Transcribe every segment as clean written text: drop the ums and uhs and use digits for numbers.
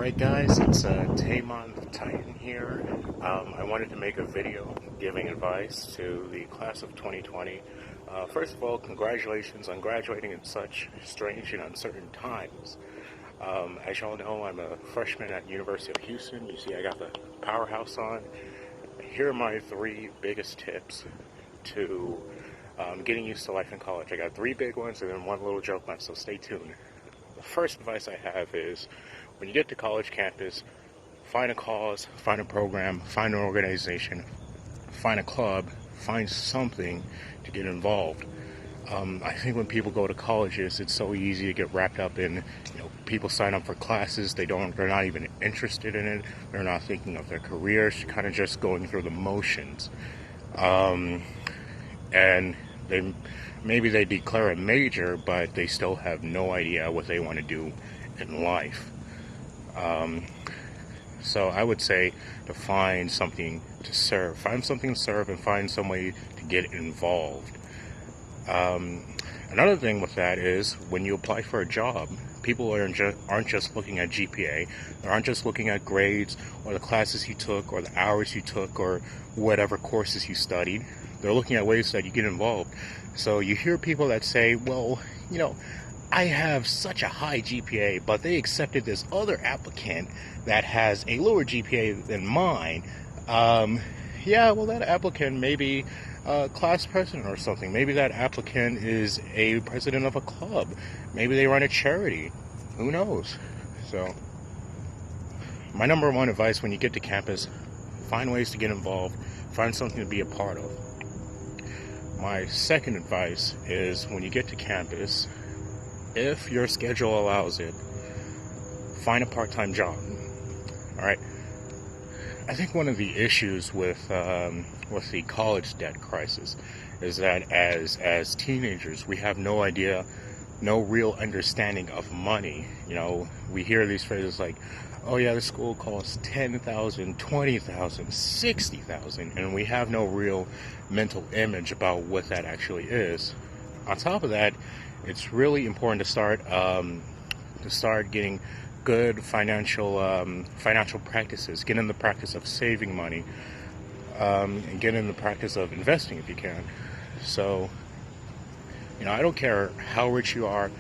Alright guys, it's Taymon the Titan here. I wanted to make a video giving advice to the class of 2020. First of all, congratulations on graduating in such strange and uncertain times. As y'all know, I'm a freshman at University of Houston. You see I got the powerhouse on. Here are my three biggest tips to getting used to life in college. I got three big ones and then one little joke left, so stay tuned. The first advice I have is, when you get to college campus, find a cause, find a program, find an organization, find a club, find something to get involved. I think when people go to colleges, it's so easy to get wrapped up in, people sign up for classes, they're not even interested in it, they're not thinking of their careers, kind of just going through the motions. And maybe they declare a major, but they still have no idea what they want to do in life. So I would say to find something to serve. Find something to serve and find some way to get involved. Another thing with that is, when you apply for a job, people aren't just looking at GPA. They aren't just looking at grades or the classes you took or the hours you took or whatever courses you studied. They're looking at ways that you get involved. So you hear people that say, well, I have such a high GPA, but they accepted this other applicant that has a lower GPA than mine. Yeah, well, that applicant may be a class president or something. Maybe that applicant is a president of a club. Maybe they run a charity. Who knows? So, my number one advice when you get to campus, find ways to get involved, find something to be a part of. My second advice is, when you get to campus, if your schedule allows it, find a part-time job. All right. I think one of the issues with the college debt crisis is that as teenagers, we have no idea, no real understanding of money. We hear these phrases like, oh yeah, the school costs $10,000, $20,000, $60,000, and we have no real mental image about what that actually is. On top of that, it's really important to start getting good financial practices. Get in the practice of saving money, and get in the practice of investing if you can. So, I don't care how rich you are.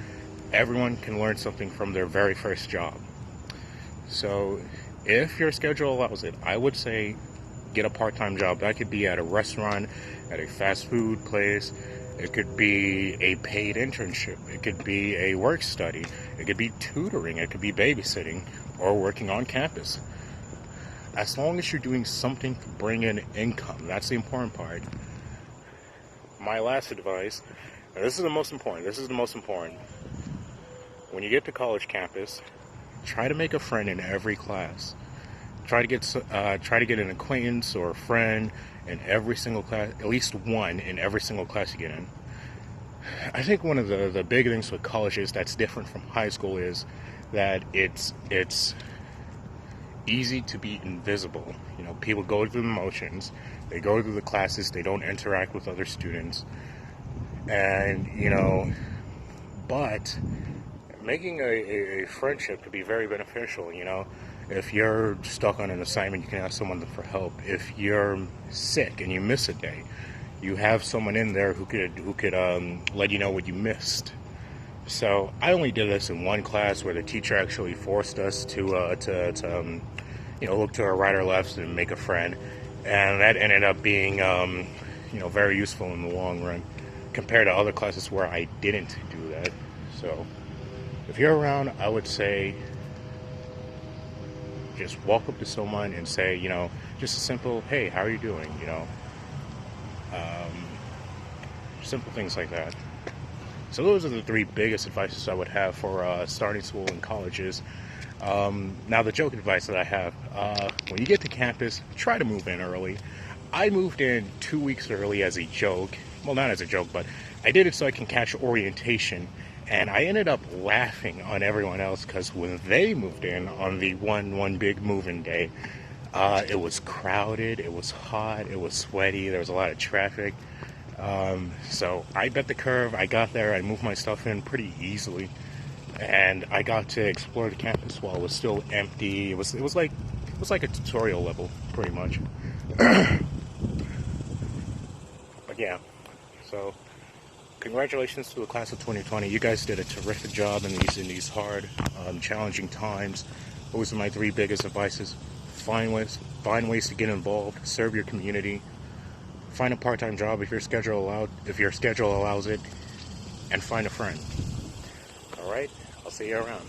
Everyone can learn something from their very first job. So, if your schedule allows it, I would say get a part-time job. That could be at a restaurant, at a fast food place. It could be a paid internship. It could be a work study. It could be tutoring. It could be babysitting or working on campus. As long as you're doing something to bring in income, that's the important part. My last advice, and this is the most important. When you get to college campus, try to make a friend in every class. Try to get an acquaintance or a friend in every single class, at least one in every single class you get in. I think one of the big things with colleges that's different from high school is that it's easy to be invisible. People go through the motions, they go through the classes, they don't interact with other students, and but making a friendship could be very beneficial. If you're stuck on an assignment, you can ask someone for help. If you're sick and you miss a day, you have someone in there who could let you know what you missed. So I only did this in one class where the teacher actually forced us to look to our right or left and make a friend, and that ended up being very useful in the long run compared to other classes where I didn't do that. So if you're around, I would say just walk up to someone and say, just a simple, hey, how are you doing? Simple things like that. So those are the three biggest advices I would have for starting school in colleges. Now the joke advice that I have, when you get to campus, try to move in early. I moved in 2 weeks early as a joke. Well, not as a joke, but I did it so I can catch orientation. And I ended up laughing on everyone else because when they moved in on the one big move-in day, it was crowded, it was hot, it was sweaty, there was a lot of traffic. So I bet the curve, I got there, I moved my stuff in pretty easily. and I got to explore the campus while it was still empty. It was like a tutorial level, pretty much. But yeah, so congratulations to the class of 2020. You guys did a terrific job in these hard, challenging times. Those are my three biggest advices: find ways to get involved, serve your community, find a part-time job if your schedule allows it, and find a friend. All right, I'll see you around.